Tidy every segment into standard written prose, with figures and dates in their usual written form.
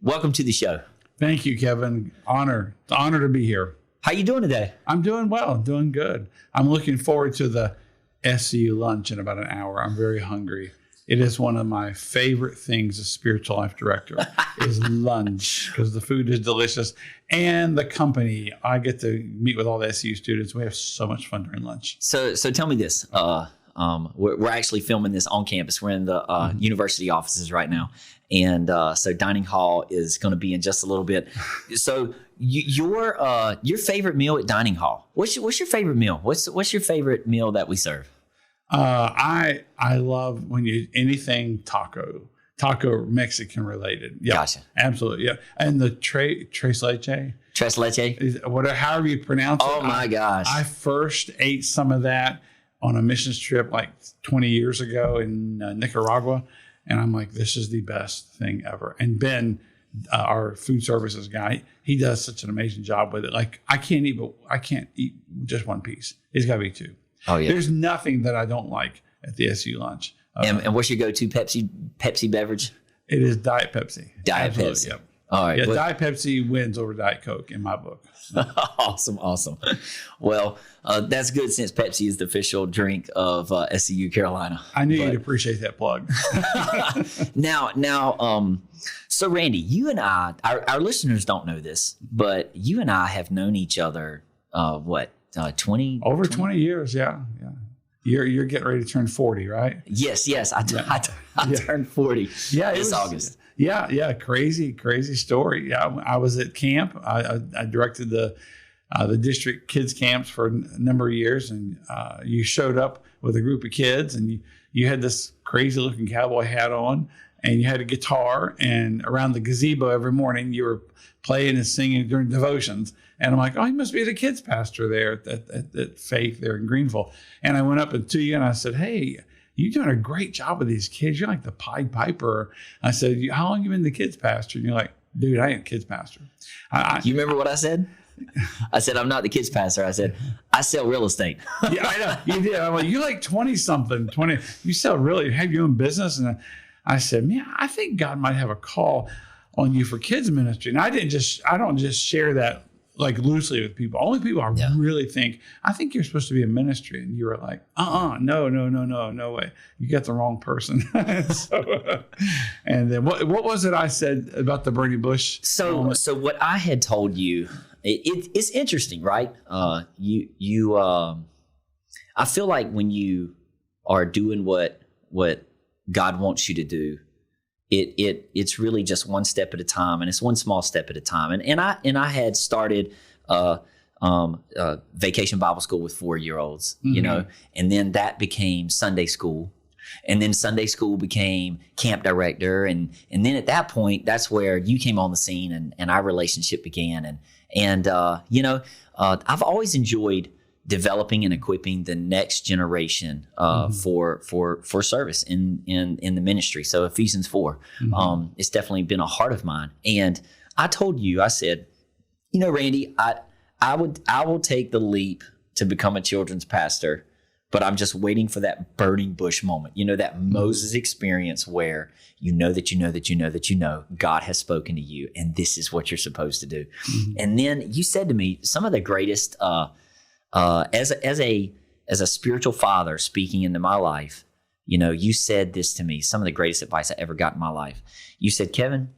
welcome to the show. Thank you, Kevin. Honor to be here. How you doing today? I'm doing well, doing good. I'm looking forward to the SEU lunch in about an hour. I'm very hungry. It is one of my favorite things as spiritual life director is lunch, because the food is delicious and the company. I get to meet with all the SEU students. We have so much fun during lunch. So tell me this. We're actually filming this on campus. We're in the university offices right now. And so dining hall is going to be in just a little bit. So your favorite meal at dining hall, what's your favorite meal? What's your favorite meal that we serve? I love when anything taco Mexican related. Yeah, gotcha. Absolutely. Yeah. And the tres leche, however you pronounce it. Oh my gosh. I first ate some of that on a missions trip like 20 years ago in Nicaragua. And I'm like, this is the best thing ever. And Ben, our food services guy, he does such an amazing job with it. Like I can't eat just one piece. It's got to be two. Oh yeah. There's nothing that I don't like at the SU lunch. And what's your go-to Pepsi beverage? It is Diet Pepsi. Diet Pepsi. Yep. All right. Yeah, Diet Pepsi wins over Diet Coke in my book. So. Awesome. Well, that's good since Pepsi is the official drink of SEU Carolina. I knew you'd appreciate that plug. Now, so Randy, you and I, our listeners don't know this, but you and I have known each other, 20? Over 20 years, yeah. You're getting ready to turn 40, right? Yes. I turned 40 this August. Yeah. Crazy story. Yeah, I was at camp. I directed the district kids camps for a number of years, and you showed up with a group of kids, and you had this crazy looking cowboy hat on, and you had a guitar, and around the gazebo every morning you were playing and singing during devotions. And I'm like, oh, he must be the kids pastor there at Faith there in Greenville. And I went up to you and I said, hey, you're doing a great job with these kids. You're like the Pied Piper. I said, how long have you been the kids pastor? And you're like, dude, I ain't a kids pastor. You remember what I said? I said, I'm not the kids pastor. I said, I sell real estate. Yeah, I know. You did. I'm like, you're like 20-something. You sell really, have your own business? And I said, man, I think God might have a call on you for kids ministry. And I don't just share that like loosely with people. Only people I really think, I think you're supposed to be a ministry. And you were like, no way. You got the wrong person. And then what was it I said about the burning bush? So what I had told you, it's interesting, right? I feel like when you are doing what God wants you to do, it's really just one step at a time, and it's one small step at a time. And I had started vacation Bible school with 4-year-olds, you know, and then that became Sunday school, and then Sunday school became camp director, and then at that point, that's where you came on the scene, and our relationship began. And I've always enjoyed developing and equipping the next generation for service in the ministry. So Ephesians 4, it's definitely been a heart of mine. And I told you, I said, Randy, I will take the leap to become a children's pastor, but I'm just waiting for that burning bush moment. That Moses experience where that God has spoken to you, and this is what you're supposed to do. And then you said to me, some of the greatest as a spiritual father speaking into my life, you said this to me, some of the greatest advice I ever got in my life. You said, Kevin,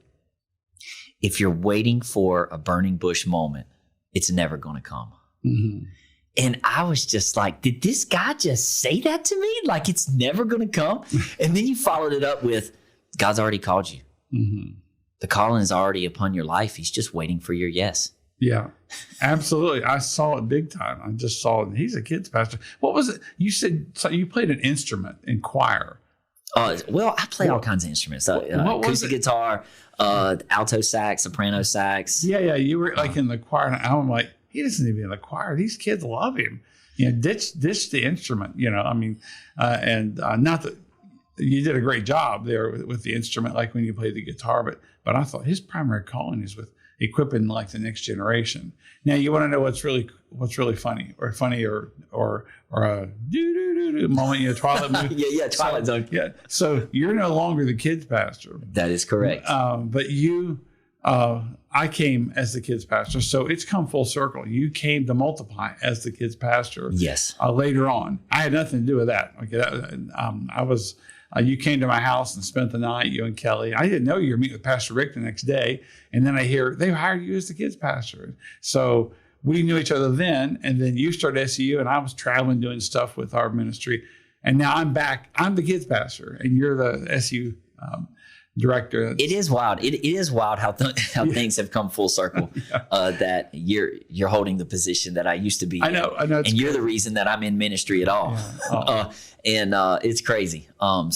if you're waiting for a burning bush moment, it's never going to come. And I was just like, did this guy just say that to me? Like it's never going to come? And then you followed it up with, God's already called you. The calling is already upon your life. He's just waiting for your yes. Yeah, absolutely. I saw it big time. I just saw it. He's a kids pastor. What was it? You said so you played an instrument in choir. Well, I play all kinds of instruments. Acoustic guitar, alto sax, soprano sax. Yeah. You were like in the choir. And I'm like, he doesn't need to be in the choir. These kids love him. Ditch the instrument. And not that you did a great job there with the instrument, like when you played the guitar. But I thought his primary calling is with equipping like the next generation. Now you want to know what's really funny or a do moment, Twilight movie. Twilight Zone. Yeah. So you're no longer the kids pastor. That is correct. But you I came as the kids pastor. So it's come full circle. You came to Multiply as the kids pastor. Yes. Later on. I had nothing to do with that. Okay. You came to my house and spent the night, you and Kelly. I didn't know you were meeting with Pastor Rick the next day. And then I hear they hired you as the kids pastor. So we knew each other then. And then you started SEU, and I was traveling doing stuff with our ministry. And now I'm back. I'm the kids pastor, and you're the SEU director. It is wild. It is wild how things have come full circle. That you're holding the position that I used to be. I know. And you're the reason that I'm in ministry at all. Yeah. And it's crazy. And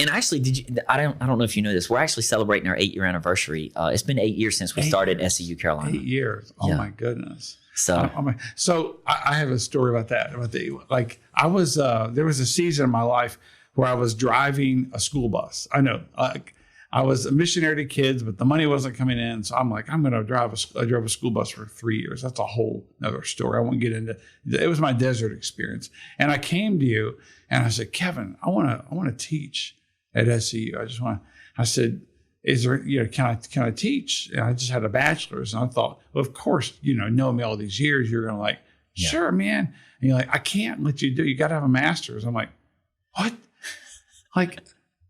actually, I don't know if you know this. We're actually celebrating our 8-year anniversary. It's been 8 years since we started SEU Carolina. 8 years. Oh my goodness. So I have a story about that. I was there was a season in my life where I was driving a school bus. I know, I was a missionary to kids, but the money wasn't coming in. So I'm like, I'm going to drive I drove a school bus for 3 years. That's a whole other story. I won't get into. It was my desert experience. And I came to you and I said, Kevin, I want to teach at SEU. I said, is there, can I teach? And I just had a bachelor's, and I thought, well, of course, knowing me all these years, you're going to sure, man. And you're like, I can't let you do. You got to have a master's. I'm like, what?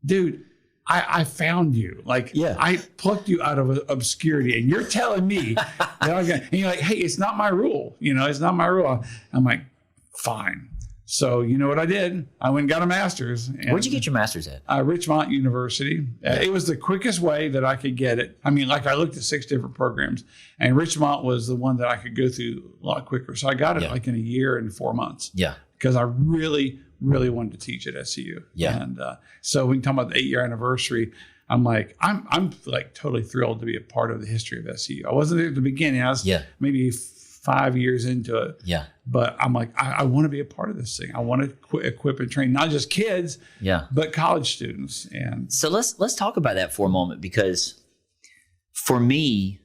Dude, I found you. I plucked you out of obscurity, and you're telling me that and you're like, hey, it's not my rule. It's not my rule. I'm like, fine. So you know what I did? I went and got a master's. Where'd you get your master's at? Richmond University. It was the quickest way that I could get it. I mean, I looked at 6 different programs, and Richmond was the one that I could go through a lot quicker. So I got it in a year and 4 months. Yeah. Because I really, really wanted to teach at SEU. Yeah. And so when you talk about the 8-year anniversary, I'm totally thrilled to be a part of the history of SEU. I wasn't there at the beginning. I was maybe 5 years into it. Yeah. But I'm like, I want to be a part of this thing. I want to equip and train not just kids, but college students. And so let's talk about that for a moment, because for me,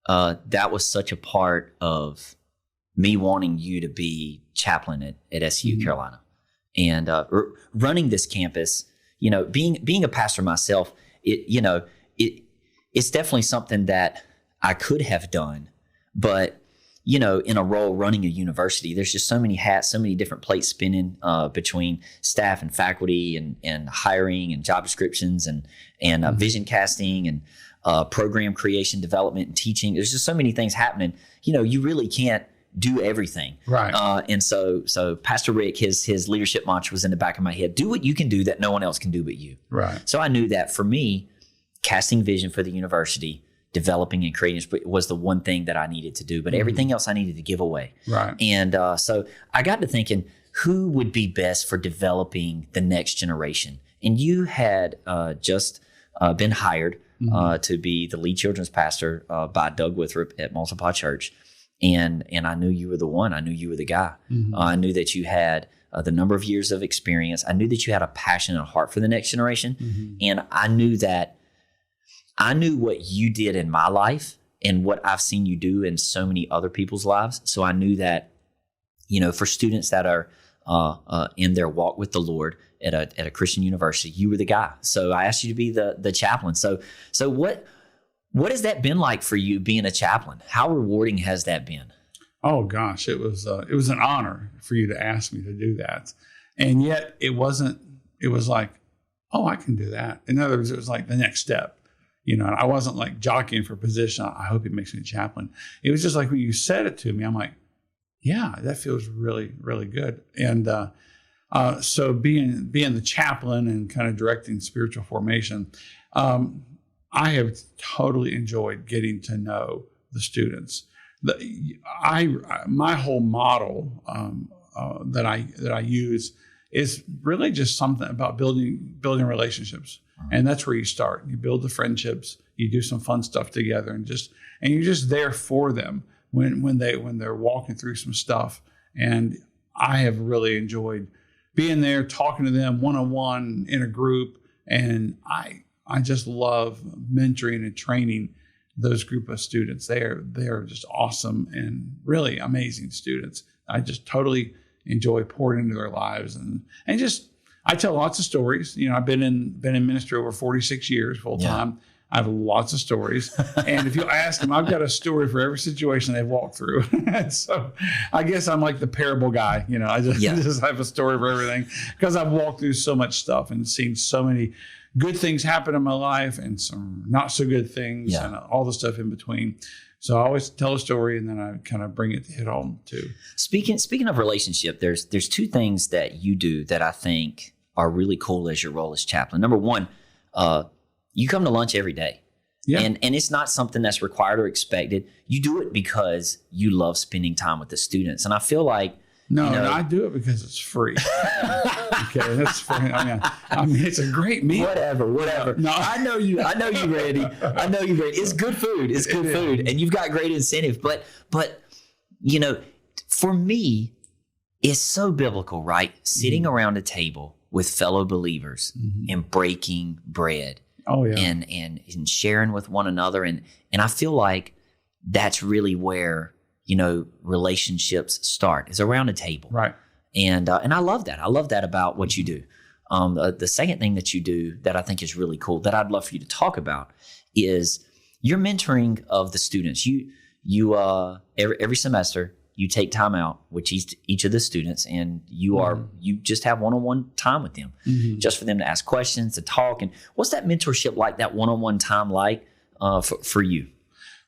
that was such a part of me wanting you to be chaplain at SEU Carolina, and running this campus. Being a pastor myself, it's definitely something that I could have done, but in a role running a university, there's just so many hats, so many different plates spinning between staff and faculty and hiring and job descriptions and vision casting and program creation, development, and teaching. There's just so many things happening. You really can't do everything. Right. And so Pastor Rick, his leadership mantra was in the back of my head: do what you can do that no one else can do but you. Right. So I knew that for me, casting vision for the university, developing and creating was the one thing that I needed to do, but everything else I needed to give away. Right. And so I got to thinking, who would be best for developing the next generation? And you had just been hired to be the lead children's pastor by Doug Withrop at Multiply Church. And I knew you were the one. I knew you were the guy. I knew that you had the number of years of experience. I knew that you had a passion and a heart for the next generation. And I knew what you did in my life and what I've seen you do in so many other people's lives. So I knew that, for students that are in their walk with the Lord at a Christian university, you were the guy. So I asked you to be the chaplain. So what has that been like for you, being a chaplain? How rewarding has that been? Oh gosh, it was an honor for you to ask me to do that. And yet it wasn't. It was like, oh, I can do that. In other words, it was like the next step. And I wasn't like jockeying for position. I hope he makes me a chaplain. It was just like when you said it to me, I'm like, yeah, that feels really, really good. And so being the chaplain and kind of directing spiritual formation, I have totally enjoyed getting to know the students. My whole model that I use is really just something about building relationships. And that's where you start. You build the friendships, you do some fun stuff together, and you're just there for them when they're walking through some stuff. And I have really enjoyed being there, talking to them one-on-one in a group. And I just love mentoring and training those group of students. They are just awesome and really amazing students. I just totally enjoy pouring into their lives and just I tell lots of stories. I've been in ministry over 46 years full time. I have lots of stories. And if you ask them, I've got a story for every situation they've walked through. So I guess I'm like the parable guy. I just have a story for everything because I've walked through so much stuff and seen so many good things happen in my life and some not so good things and all the stuff in between. So I always tell a story and then I kind of bring it to hit home too. Speaking of relationship, there's two things that you do that I think are really cool as your role as chaplain. Number one, you come to lunch every day. Yeah. And it's not something that's required or expected. You do it because you love spending time with the students. And I feel like No, I do it because it's free. Okay, that's free. I mean, it's a great meal. Whatever. No, I know you, Randy. It's good food. It's good food, and you've got great incentive. But for me, it's so biblical, right? Sitting around a table with fellow believers and breaking bread. Oh yeah, and sharing with one another, and I feel like that's really where relationships start, is around a table. Right. And I love that. I love that about what you do. The second thing that you do that I think is really cool that I'd love for you to talk about is your mentoring of the students. You every semester you take time out with each of the students, and you just have one-on-one time with them, just for them to ask questions, to talk. And what's that mentorship like? That one-on-one time like for you?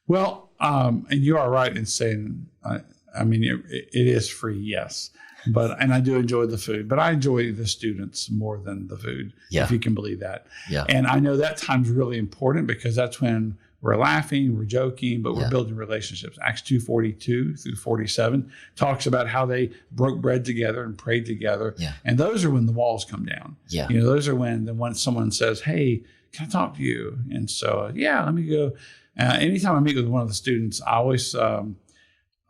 Well, and you are right in saying, it is free, yes. And I do enjoy the food, but I enjoy the students more than the food, if you can believe that. Yeah. And I know that time's really important because that's when we're laughing, we're joking, but we're building relationships. Acts 2:42 through 47 talks about how they broke bread together and prayed together. Yeah. And those are when the walls come down. Yeah. Those are when someone says, hey, can I talk to you? And so, let me go. Anytime I meet with one of the students, I always get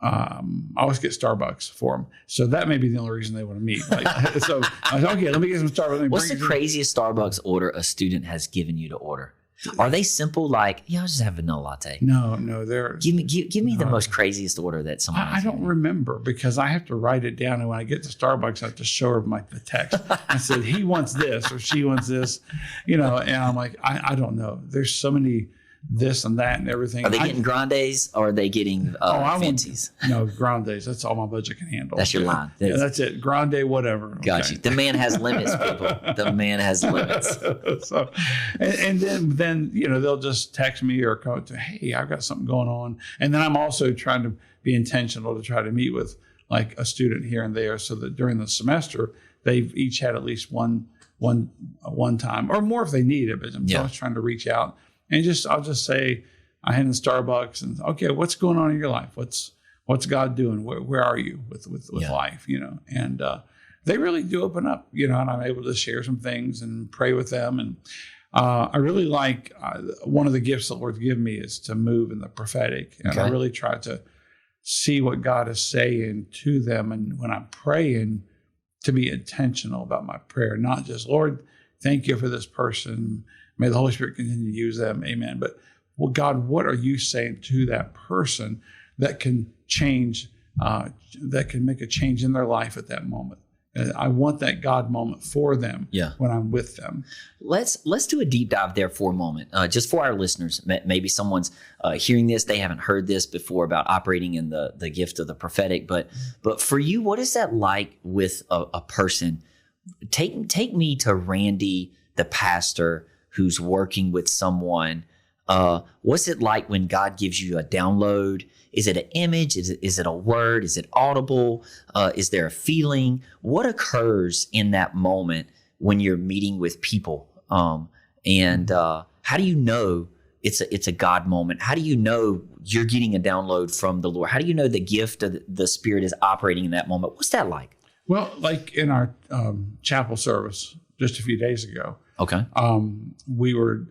Starbucks for them. So that may be the only reason they want to meet. So I was okay, let me get some Starbucks. What's the craziest Starbucks order a student has given you to order? Are they simple? Like, I'll just have a vanilla latte. No, they're give me the most craziest order that someone. I don't remember because I have to write it down, and when I get to Starbucks, I have to show her the text. I said he wants this or she wants this, and I'm like, I don't know. There's so many. This and that and everything. Are they getting grandes or are they getting fancies? No, grandes. That's all my budget can handle. That's your line. That's it. Grande, whatever. Got you. The man has limits, people. The man has limits. So, and then they'll just text me or call to, hey, I've got something going on. And then I'm also trying to be intentional to try to meet with like a student here and there, so that during the semester they've each had at least one time or more if they need it. But I'm always trying to reach out. And I'll just say, I had in Starbucks and okay, what's going on in your life? What's God doing? Where are you with life? And they really do open up, and I'm able to share some things and pray with them. And I really like one of the gifts the Lord's given me is to move in the prophetic. And I really try to see what God is saying to them. And when I'm praying, to be intentional about my prayer, not just, Lord, thank you for this person. May the Holy Spirit continue to use them. Amen. But, well, God, what are you saying to that person that can change, that can make a change in their life at that moment? I want that God moment for them when I'm with them. Let's do a deep dive there for a moment. Just for our listeners, maybe someone's hearing this, they haven't heard this before about operating in the gift of the prophetic. But for you, what is that like with a person? Take me to Randy, the pastor, who's working with someone. What's it like when God gives you a download? Is it an image? Is it a word? Is it audible? Is there a feeling? What occurs in that moment when you're meeting with people? And how do you know it's a God moment? How do you know you're getting a download from the Lord? How do you know the gift of the Spirit is operating in that moment? What's that like? Well, like in our chapel service just a few days ago, we're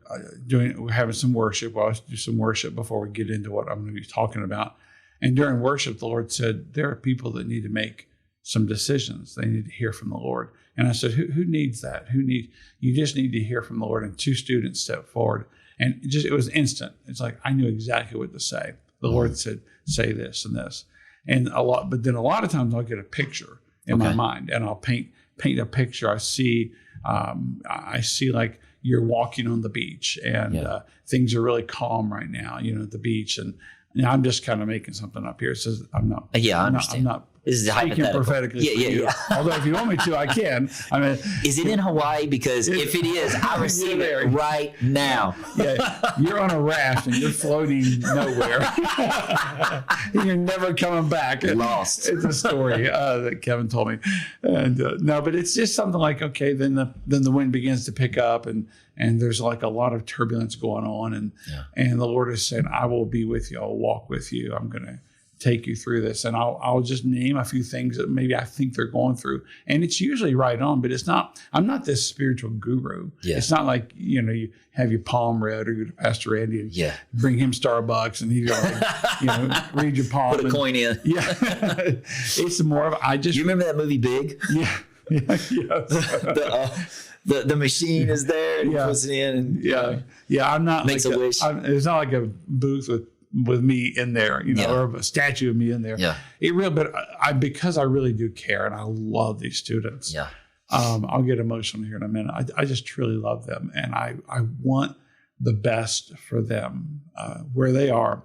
having some worship. Well, I always do some worship before we get into what I'm going to be talking about. And during worship, the Lord said, there are people that need to make some decisions. They need to hear from the Lord. And I said, who needs that? You just need to hear from the Lord. And two students stepped forward, and it was instant. It's like, I knew exactly what to say. The Lord said, say this and this. But then a lot of times I'll get a picture in my mind, and I'll paint a picture. I see like, you're walking on the beach and things are really calm right now, at the beach. And I'm just kind of making something up here. It says I'm not. Yeah, I understand. I'm not this is speaking prophetically for you. Although if you want me to, I can. I mean, is it in Hawaii? Because if it is, I receive it right now. Yeah, you're on a raft and you're floating nowhere. You're never coming back. Lost. It's a story that Kevin told me. And no, but it's just something like, okay, then the wind begins to pick up and there's like a lot of turbulence going on and the Lord is saying, I will be with you. I'll walk with you. I'm going to take you through this. And I'll just name a few things that maybe I think they're going through. And it's usually right on, but I'm not this spiritual guru. Yeah. It's not like, you have your palm read or go to Pastor Randy and bring him Starbucks and he's going to, read your palm. Put a coin in. Yeah. It's more of, You remember that movie Big? Yeah. The machine is there and he puts it in. And, I'm not makes like a wish. It's not like a booth with me in there, or a statue of me in there. Yeah. But because I really do care and I love these students. Yeah. I'll get emotional here in a minute. I just truly love them and I want the best for them where they are.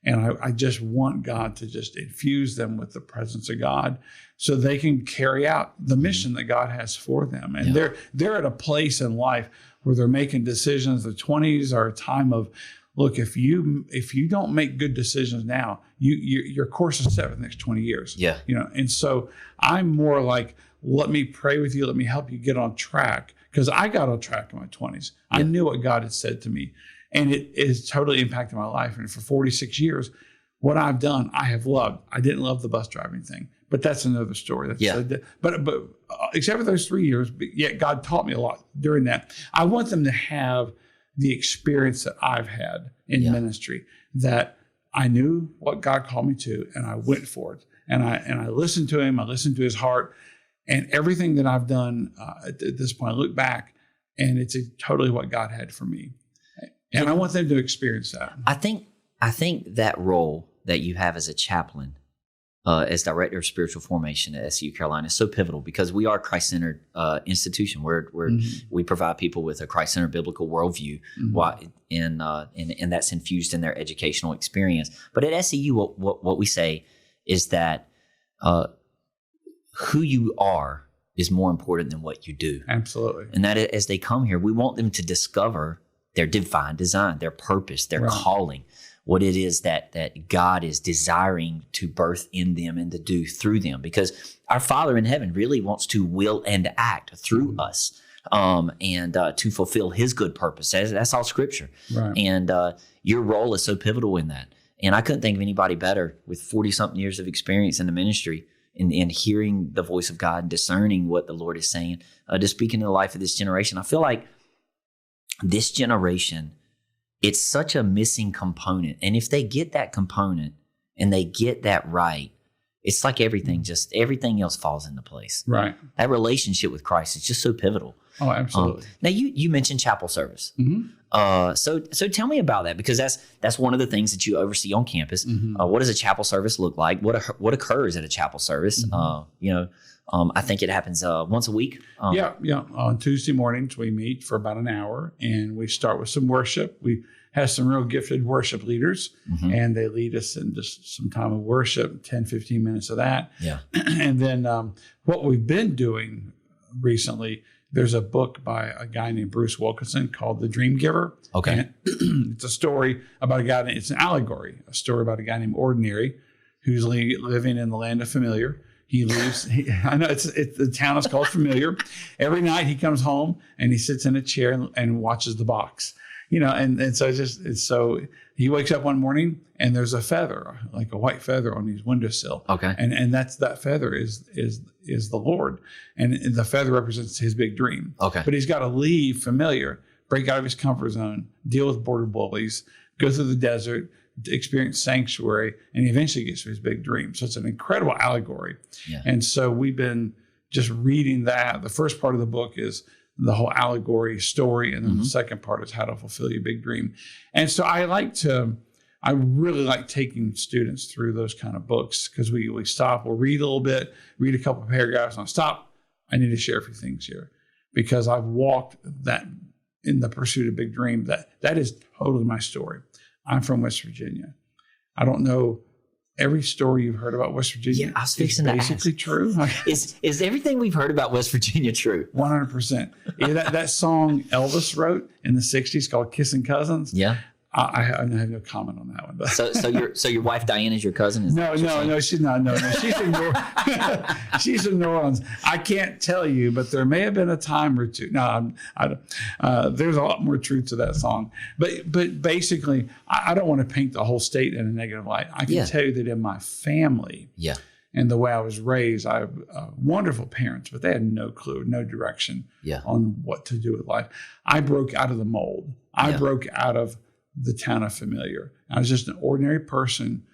And I just want God to just infuse them with the presence of God so they can carry out the mission that God has for them. And they're at a place in life where they're making decisions. The 20s are a time of, look, if you don't make good decisions now, your course is set for the next 20 years. Yeah. And so I'm more like, let me pray with you. Let me help you get on track. Because I got on track in my 20s. Yeah. I knew what God had said to me. And it has totally impacted my life. And for 46 years, what I've done, I have loved. I didn't love the bus driving thing, but that's another story. But except for those 3 years, but yet God taught me a lot during that. I want them to have the experience that I've had in ministry, that I knew what God called me to, and I went for it. And I listened to him. I listened to his heart, and everything that I've done at this point, I look back, and it's totally what God had for me. And I want them to experience that. I think that role that you have as a chaplain, as director of spiritual formation at SEU Carolina is so pivotal because we are a Christ-centered institution where we provide people with a Christ-centered biblical worldview, and that's infused in their educational experience. But at SEU, what we say is that who you are is more important than what you do. Absolutely. And that as they come here, we want them to discover their divine design, their purpose, their calling, what it is that God is desiring to birth in them and to do through them. Because our Father in heaven really wants to will and act through us and to fulfill his good purpose. That's all Scripture. Right. And your role is so pivotal in that. And I couldn't think of anybody better with 40-something years of experience in the ministry and hearing the voice of God and discerning what the Lord is saying, to speak into the life of this generation. I feel like this generation, it's such a missing component. And if they get that component and they get that right, it's like everything else falls into place. Right. That relationship with Christ is just so pivotal. Oh, absolutely. Now you mentioned chapel service. Mm-hmm. So tell me about that, because that's one of the things that you oversee on campus. Mm-hmm. What does a chapel service look like? What occurs at a chapel service? Mm-hmm. I think it happens once a week. On Tuesday mornings, we meet for about an hour and we start with some worship. We have some real gifted worship leaders, and they lead us in just some time of worship, 10, 15 minutes of that. Yeah. And then what we've been doing recently, there's a book by a guy named Bruce Wilkinson called The Dream Giver. Okay. And it's a story about a guy, it's an allegory, a story about a guy named Ordinary who's living in the land of familiar. He leaves. I know the town is called Familiar. Every night he comes home and he sits in a chair and watches the box. And so he wakes up one morning and there's a feather, like a white feather on his windowsill. Okay. And that feather is the Lord. And the feather represents his big dream. Okay. But he's got to leave Familiar, break out of his comfort zone, deal with border bullies, go through the desert, experience sanctuary, and he eventually gets to his big dream. So it's an incredible allegory. Yeah. And so we've been just reading that. The first part of the book is the whole allegory story, and then the second part is how to fulfill your big dream. And so I really like taking students through those kind of books, because we stop, we'll read a little bit, read a couple of paragraphs, and I'll stop. I need to share a few things here, because I've walked in the pursuit of big dream. That is totally my story. I'm from West Virginia. I don't know every story you've heard about West Virginia. Yeah, I was fixing to basically ask. True. Is everything we've heard about West Virginia true? 100%. Yeah, that song Elvis wrote in the 60s called Kissing Cousins. Yeah. I have no comment on that one. But. So your wife Diane is your cousin? No, she's not. No, she's in she's in New Orleans. I can't tell you, but there may have been a time or two. No, there's a lot more truth to that song. But basically, I don't want to paint the whole state in a negative light. I can tell you that in my family, and the way I was raised, I have wonderful parents, but they had no clue, no direction on what to do with life. I broke out of the mold. I broke out of the town of familiar. I was just an ordinary person.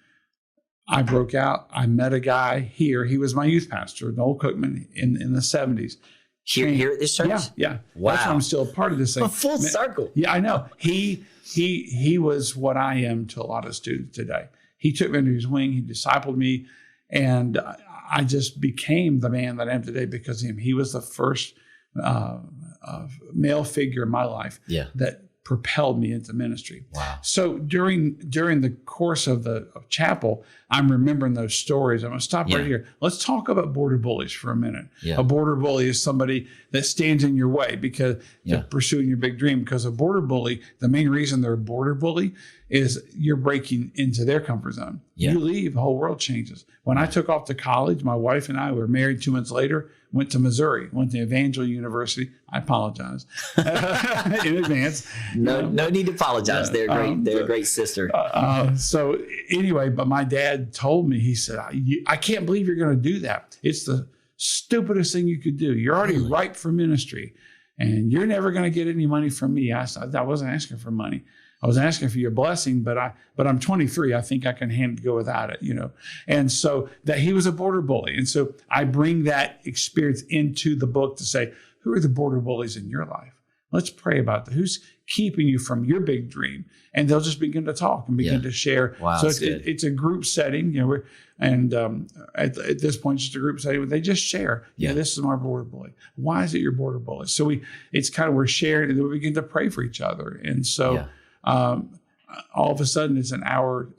I broke out. I met a guy here. He was my youth pastor, Noel Cookman, in the 70s. Here at this church? Yeah. Wow. That's why I'm still a part of this thing. A full circle. Yeah, I know. He was what I am to a lot of students today. He took me under his wing. He discipled me. And I just became the man that I am today because of him. He was the first male figure in my life that propelled me into ministry. Wow. So during the course of chapel, I'm remembering those stories. I'm going to stop right here. Let's talk about border bullies for a minute. Yeah. A border bully is somebody that stands in your way because pursuing your big dream. Because a border bully, the main reason they're a border bully is you're breaking into their comfort zone. Yeah. You leave, the whole world changes. When I took off to college, my wife and I were married 2 months later, went to Missouri, went to Evangel University. I apologize in advance. No need to apologize. They're great. They're a great sister. So anyway, but my dad told me, he said, I can't believe you're going to do that. It's the stupidest thing you could do. You're already ripe for ministry and you're never going to get any money from me. I wasn't asking for money. I was asking for your blessing, but I'm 23. I think I can go without it, And so that he was a border bully. And so I bring that experience into the book to say, who are the border bullies in your life? Let's pray about that. Who's keeping you from your big dream? And they'll just begin to talk and begin to share. Wow, so it's a group setting, at this point, just a group setting where they just share. This is my border bully. Why is it your border bully? So it's kind of we're sharing, and then we begin to pray for each other. And so all of a sudden, it's an hour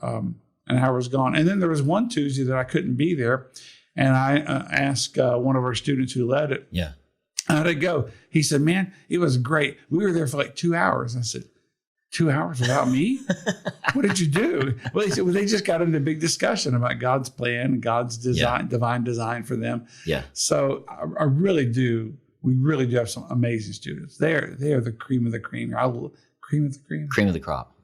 is gone. And then there was one Tuesday that I couldn't be there, and I asked one of our students who led it. How'd it go? He said, man, it was great. We were there for like 2 hours. I said, 2 hours without me? What did you do? Well, he said, they just got into a big discussion about God's plan and God's design, divine design for them. So I really do. We really do have some amazing students. They are the cream of the cream. Cream of the cream? Cream of the crop.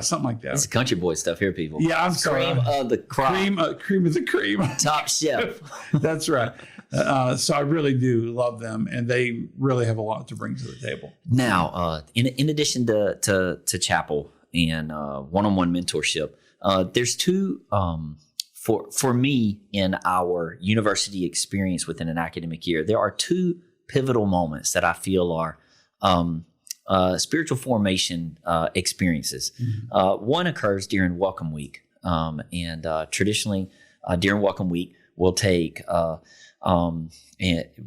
Something like that. It's country boy stuff here, people. Yeah, I'm sorry. Cream of the crop. Cream of the cream. Top chef. That's right. So I really do love them, and they really have a lot to bring to the table. Now, in addition to chapel and one-on-one mentorship, there's two for me in our university experience within an academic year. There are two pivotal moments that I feel are spiritual formation experiences. One occurs during Welcome Week, and traditionally during Welcome Week, we'll take and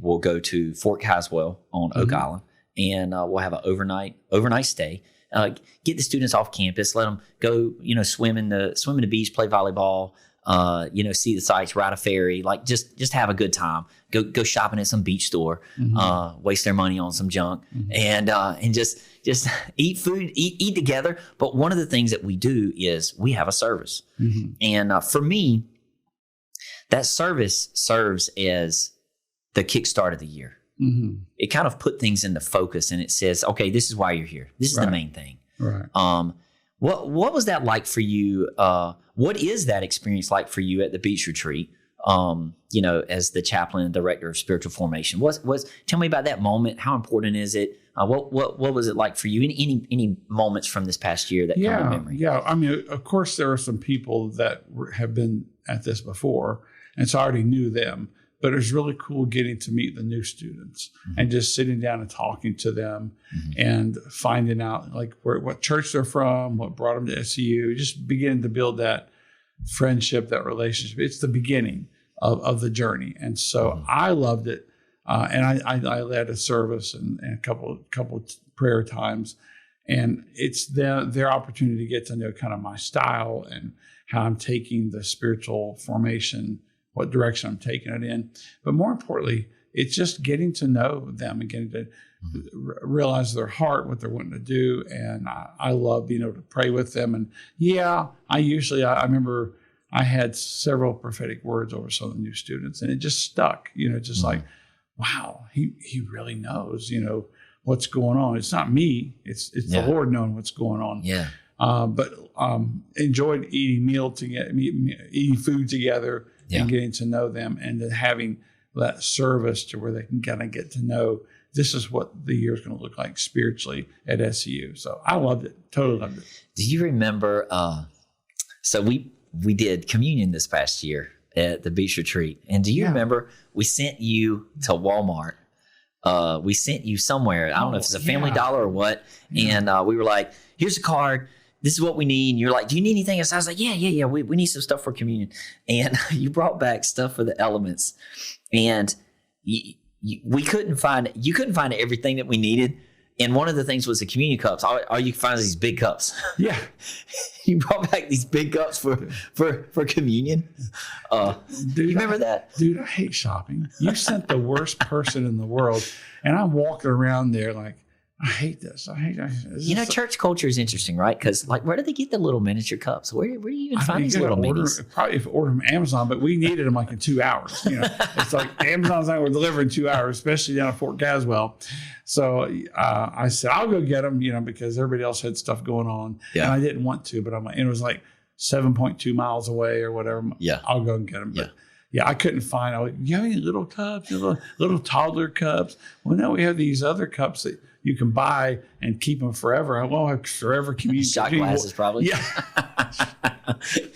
we'll go to Fort Caswell on Oak Island, and we'll have an overnight stay. Get the students off campus, let them go, swim in the beach, play volleyball, see the sights, ride a ferry, like just have a good time. Go shopping at some beach store, waste their money on some junk, and just eat food, eat together. But one of the things that we do is we have a service, and for me, that service serves as the kickstart of the year. It kind of put things into focus, and it says, okay, this is why you're here. This is the main thing. Right. What was that like for you? What is that experience like for you at the beach retreat? As the chaplain and director of spiritual formation, tell me about that moment. How important is it? What was it like for you? Any moments from this past year that come to memory? Yeah. I mean, of course, there are some people that have been at this before, and so I already knew them. But it was really cool getting to meet the new students and just sitting down and talking to them and finding out like what church they're from, what brought them to SEU, just beginning to build that friendship, that relationship. It's the beginning of the journey. And so I loved it. And I led a service and a couple prayer times. And it's their opportunity to get to know kind of my style and how I'm taking the spiritual formation, what direction I'm taking it in. But more importantly, it's just getting to know them and getting to realize their heart, what they're wanting to do. And I love being able to pray with them. And I remember I had several prophetic words over some of the new students, and it just stuck, just like, wow, he really knows, what's going on. It's not me. It's the Lord knowing what's going on. Yeah. But enjoyed eating food together and getting to know them, and then having that service to where they can kind of get to know this is what the year is going to look like spiritually at SEU. So I loved it. Totally loved it. Do you remember? So we did communion this past year at the beach retreat, and do you remember we sent you to Walmart? We sent you somewhere. I don't know if it's a Family Dollar or what. Yeah. And we were like, here's a card. This is what we need. And you're like, do you need anything else? I was like, yeah. We need some stuff for communion. And you brought back stuff for the elements. And you couldn't find everything that we needed. And one of the things was the communion cups. All you can find is these big cups. Yeah. You brought back these big cups for communion. Dude, you remember that? Dude, I hate shopping. You sent the worst person in the world. And I'm walking around there like, I hate this. Church culture is interesting, right? Because where do they get the little miniature cups? Where do you even find these little minis? Probably if order from Amazon, but we needed them in 2 hours. It's like Amazon's not going to deliver in 2 hours, especially down at Fort Caswell. So I said, I'll go get them, because everybody else had stuff going on. Yeah. And I didn't want to, but and it was 7.2 miles away or whatever. Yeah. I'll go and get them. But I couldn't find, you have any little cups, little toddler cups? Well, no, we have these other cups that you can buy and keep them forever. I won't have forever communion. Shot glasses, probably. Yeah.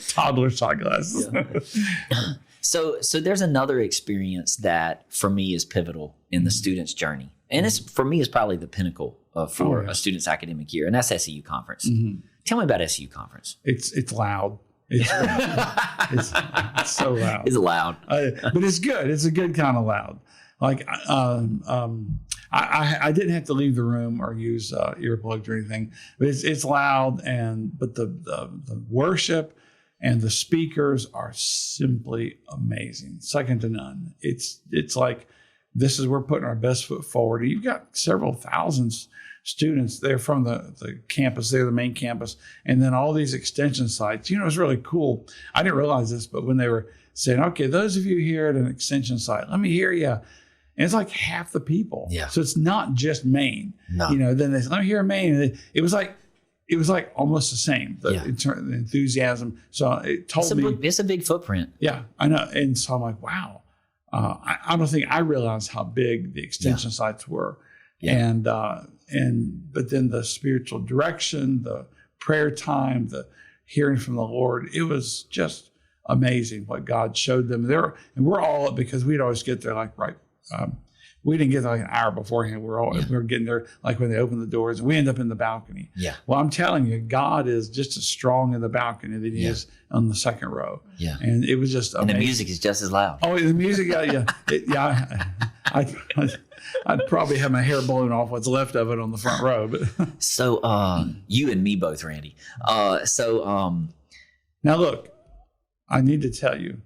Toddler shot glasses. Yeah. So there's another experience that for me is pivotal in the student's journey. And it's for me is probably the pinnacle for a student's academic year. And that's SEU Conference. Mm-hmm. Tell me about SEU Conference. It's loud. It's so loud. It's loud. But it's good. It's a good kind of loud. I didn't have to leave the room or use earplugs or anything, but it's loud. But the worship and the speakers are simply amazing, second to none. It's like this is we're putting our best foot forward. You've got several thousand students there from the campus, they're the main campus, and then all these extension sites. It's really cool. I didn't realize this, but when they were saying, okay, those of you here at an extension site, let me hear you. And it's like half the people. Yeah. So it's not just Maine. No. Then they said, let me hear Maine. And it was like almost the same, the enthusiasm. So it told me. It's a big footprint. Yeah, I know. And so I'm like, wow. I don't think I realized how big the extension sites were. Yeah. But then the spiritual direction, the prayer time, the hearing from the Lord, it was just amazing what God showed them there. And we're all, because we'd always get there we didn't get there an hour beforehand. We were getting there when they opened the doors, and we end up in the balcony. Yeah. Well, I'm telling you, God is just as strong in the balcony than he is on the second row. Yeah. And it was just amazing. And the music is just as loud. Oh, the music, I'd probably have my hair blown off what's left of it on the front row. But so you and me both, Randy. Now look, I need to tell you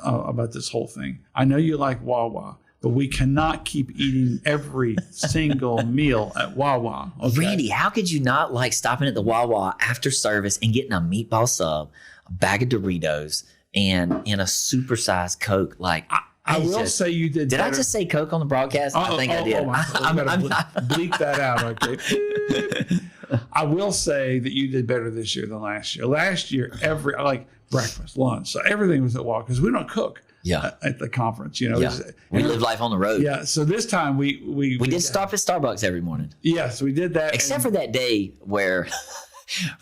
about this whole thing. I know you like Wawa, but we cannot keep eating every single meal at Wawa. Okay? Randy, how could you not like stopping at the Wawa after service and getting a meatball sub, a bag of Doritos, and a supersized Coke? I will say you did. Did I just say Coke on the broadcast? I think I did. I'm bleep that out. Okay. I will say that you did better this year than last year. Last year, breakfast, lunch, so everything was at Wawa because we don't cook. At the conference, we live life on the road. Yeah, so this time we did stop at Starbucks every morning. Yes, we did that. Except for that day where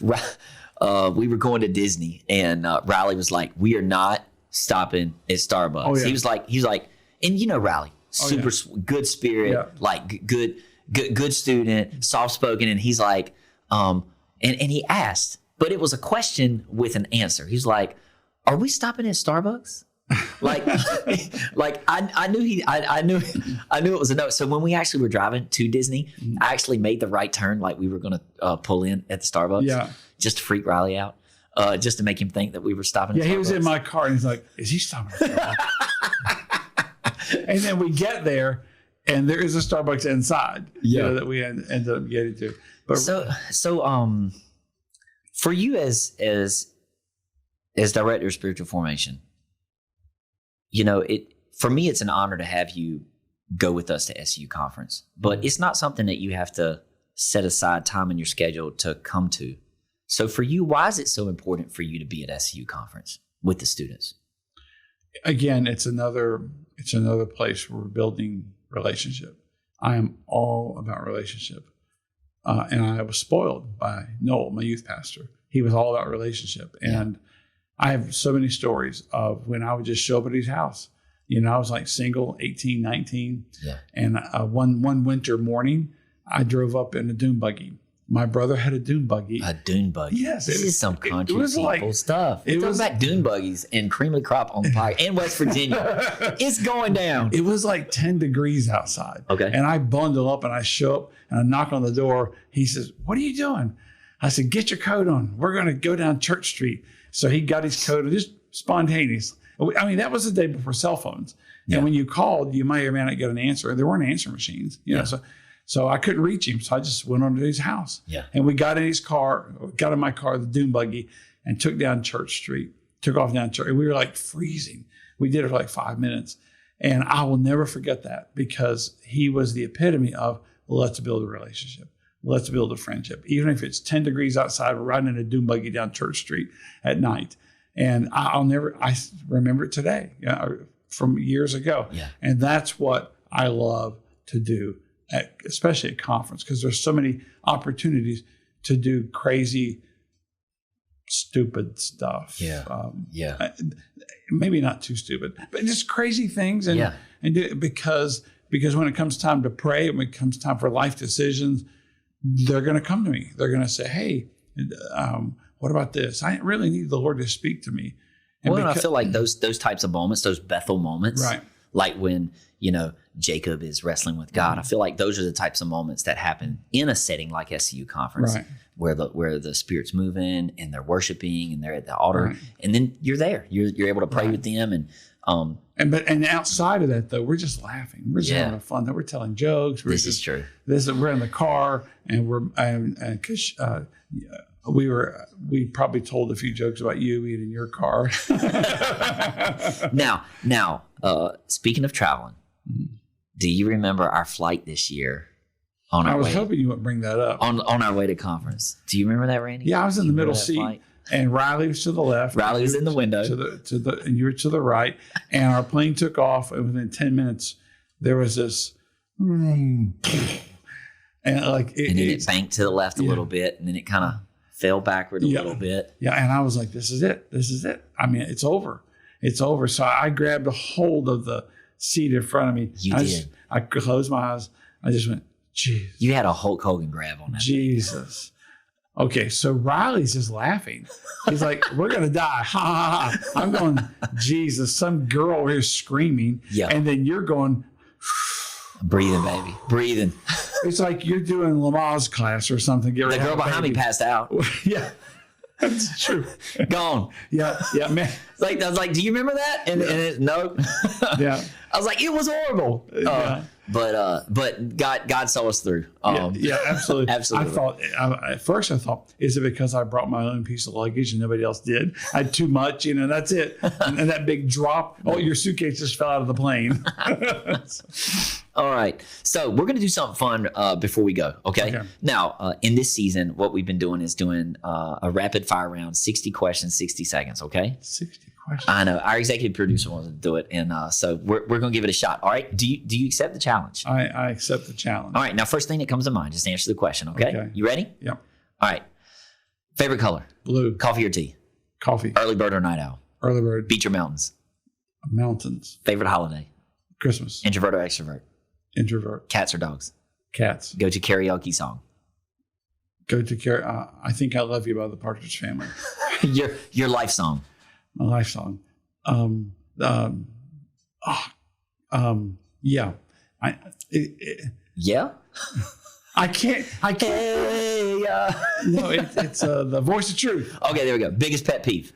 we were going to Disney, and Riley was like, "We are not stopping at Starbucks." Oh, yeah. He was like, and Riley, super good spirit, good student, soft spoken, and he's like, and he asked, but it was a question with an answer. He's like, "Are we stopping at Starbucks?" Like, I knew it was a no. So when we actually were driving to Disney, I actually made the right turn. Like we were going to pull in at the Starbucks, just to freak Riley out, just to make him think that we were stopping. Yeah, he was in my car and he's like, "Is he stopping at Starbucks?" And then we get there, and there is a Starbucks inside. That we ended up getting to. But so for you as director of spiritual formation. For me, it's an honor to have you go with us to SEU conference, but it's not something that you have to set aside time in your schedule to come to. So for you, why is it so important for you to be at SEU conference with the students? Again, it's another place where we're building relationship. I am all about relationship. And I was spoiled by Noel, my youth pastor. He was all about relationship. And I have so many stories of when I would just show up at his house. I was like single, 18, 19. Yeah. And one winter morning, I drove up in a dune buggy. My brother had a dune buggy. A dune buggy? Yes. This is some country people stuff. It was like dune buggies and cream of the crop on the pike in West Virginia. It's going down. It was like 10 degrees outside. Okay. And I bundle up and I show up and I knock on the door. He says, "What are you doing?" I said, "Get your coat on. We're going to go down Church Street." So he got his coat, just spontaneous. I mean, that was the day before cell phones. And when you called, you may or may not get an answer. There weren't answer machines, So I couldn't reach him. So I just went on to his house. Yeah. And we got in his car, got in my car, the dune buggy, and took down Church Street, took off down Church. And we were like freezing. We did it for like 5 minutes. And I will never forget that because he was the epitome of let's build a relationship. Let's build a friendship. Even if it's 10 degrees outside, we're riding in a dune buggy down Church Street at night. And I remember it today from years ago. Yeah. And that's what I love to do, especially at conference, because there's so many opportunities to do crazy, stupid stuff. Yeah. Maybe not too stupid, but just crazy things. And do it because when it comes time to pray, when it comes time for life decisions, they're going to come to me. They're going to say, "Hey, what about this? I really need the Lord to speak to me." And I feel like those types of moments, those Bethel moments, right? Like when Jacob is wrestling with God. I feel like those are the types of moments that happen in a setting like SEU conference, right? Where the Spirit's moving and they're worshiping and they're at the altar, right. And then you're there. You're able to pray with them and. And outside of that, though, we're just laughing. We're just having fun. We're telling jokes. This is true. We're in the car, and we probably told a few jokes about you eating your car. Now, speaking of traveling, do you remember our flight this year? I was hoping you would bring that up. On our way to conference. Do you remember that, Randy? Yeah, I was in the middle seat. Flight? And Riley was to the left. Riley was in the window. And you were to the right. And our plane took off. And within 10 minutes, there was this. And then it banked to the left a little bit. And then it kind of fell backward a little bit. Yeah. And I was like, this is it. This is it. I mean, it's over. It's over. So I grabbed a hold of the seat in front of me. I closed my eyes. I just went, Jesus. You had a Hulk Hogan grab on that. Jesus. Okay, so Riley's just laughing. He's like, "We're going to die. Ha, ha, ha." I'm going, Jesus, some girl over here screaming. Yeah. And then you're going, breathing, baby. Breathing. It's like you're doing Lamaze class or something. The girl behind me passed out. Yeah. That's true. Gone. Yeah, man. I was like, "Do you remember that?" And no. Yeah. I was like, "It was horrible." But God saw us through. Yeah, absolutely. Absolutely. At first I thought, is it because I brought my own piece of luggage and nobody else did? I had too much, that's it. And that big drop, your suitcase just fell out of the plane. All right. So we're going to do something fun before we go. Okay. Now, in this season, what we've been doing is doing a rapid fire round, 60 questions, 60 seconds. Okay. 60 questions. I know. Our executive producer wants to do it. And so we're going to give it a shot. All right. Do you accept the challenge? I accept the challenge. All right. Now, first thing that comes to mind, just answer the question. Okay. You ready? Yep. All right. Favorite color? Blue. Coffee or tea? Coffee. Early bird or night owl? Early bird. Beach or mountains? Mountains. Favorite holiday? Christmas. Introvert or extrovert? Introvert. Cats or dogs? Cats. Go to karaoke song? I Think I Love You by the Partridge Family. Your life song? My life song. Yeah. Yeah. I can't. Hey, No, it's the voice of truth. Okay, there we go. Biggest pet peeve.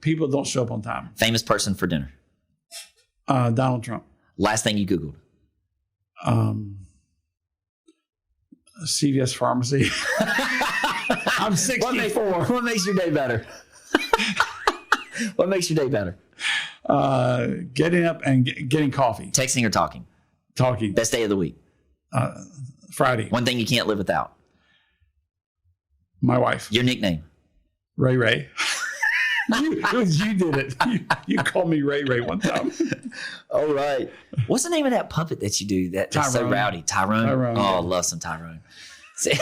People don't show up on time. Famous person for dinner. Donald Trump. Last thing you Googled. CVS pharmacy. I'm 64. What makes your day better? What makes your day better? Getting up and getting coffee. Texting or talking? Talking. Best day of the week? Friday. One thing you can't live without? My wife. Your nickname? Ray Ray. You did it. You called me Ray Ray one time. All right. What's the name of that puppet that you do that's so rowdy? Tyrone? Tyrone, Oh, yeah. I love some Tyrone. See,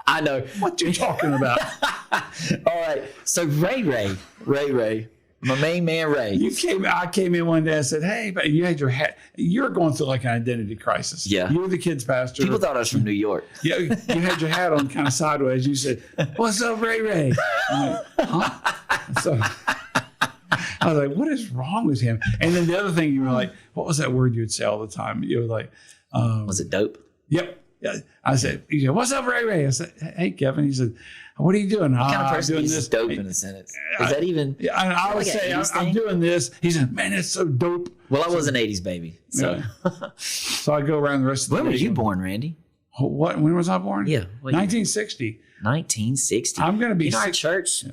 I know. What you talking about? All right. So Ray, my main man Ray. I came in one day and said, "Hey, but you had your hat. You're going through like an identity crisis. Yeah. You were the kids pastor. People thought I was from New York. Yeah, you had your hat on kind of sideways. You said, "What's up, Ray Ray?" I'm like, huh? So I was like, "What is wrong with him?" And then the other thing, you were like, "What was that word you would say all the time?" You were like, Was it dope? Yep. Yeah. I said, "What's up, Ray Ray?" I said, "Hey, Kevin." He said, "What are you doing?" What kind of person doing uses this. dope in a sentence? Is that even? Yeah, I would like say, an 80s I'm thing? doing this. He said, "Man, it's so dope." Well, I was an 80s baby. So Yeah. So I go around the rest of the when day were you going, born, Randy? What? When was I born? Yeah. 1960. 1960. I'm going to be our church.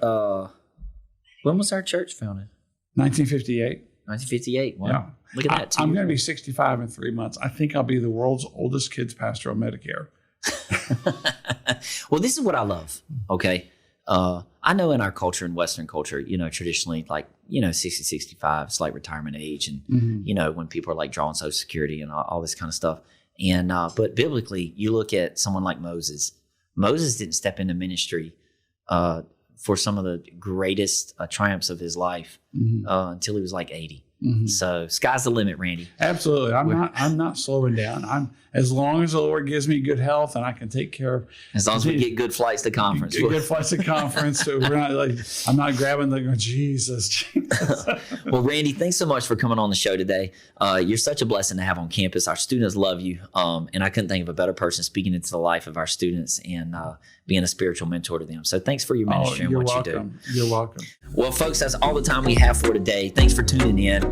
When was our church founded? 1958. 1958. Wow. Yeah. Look at that. I'm going to be 65 in 3 months. I think I'll be the world's oldest kids pastor on Medicare. Well, this is what I love. Okay. I know in our culture, in Western culture, traditionally, 60, 65, it's like retirement age. And, when people are like drawing Social Security and all this kind of stuff. And, but biblically, you look at someone like Moses. Moses didn't step into ministry for some of the greatest triumphs of his life until he was like 80. So sky's the limit, Randy. Absolutely. I'm not slowing down. As long as the Lord gives me good health and I can take care of. As long as we get good flights to conference. Good flights to conference. So we're not I'm not grabbing Jesus. Well, Randy, thanks so much for coming on the show today. You're such a blessing to have on campus. Our students love you. And I couldn't think of a better person speaking into the life of our students and being a spiritual mentor to them. So thanks for your ministry and what you do. You're welcome. Well, folks, that's all the time we have for today. Thanks for tuning in.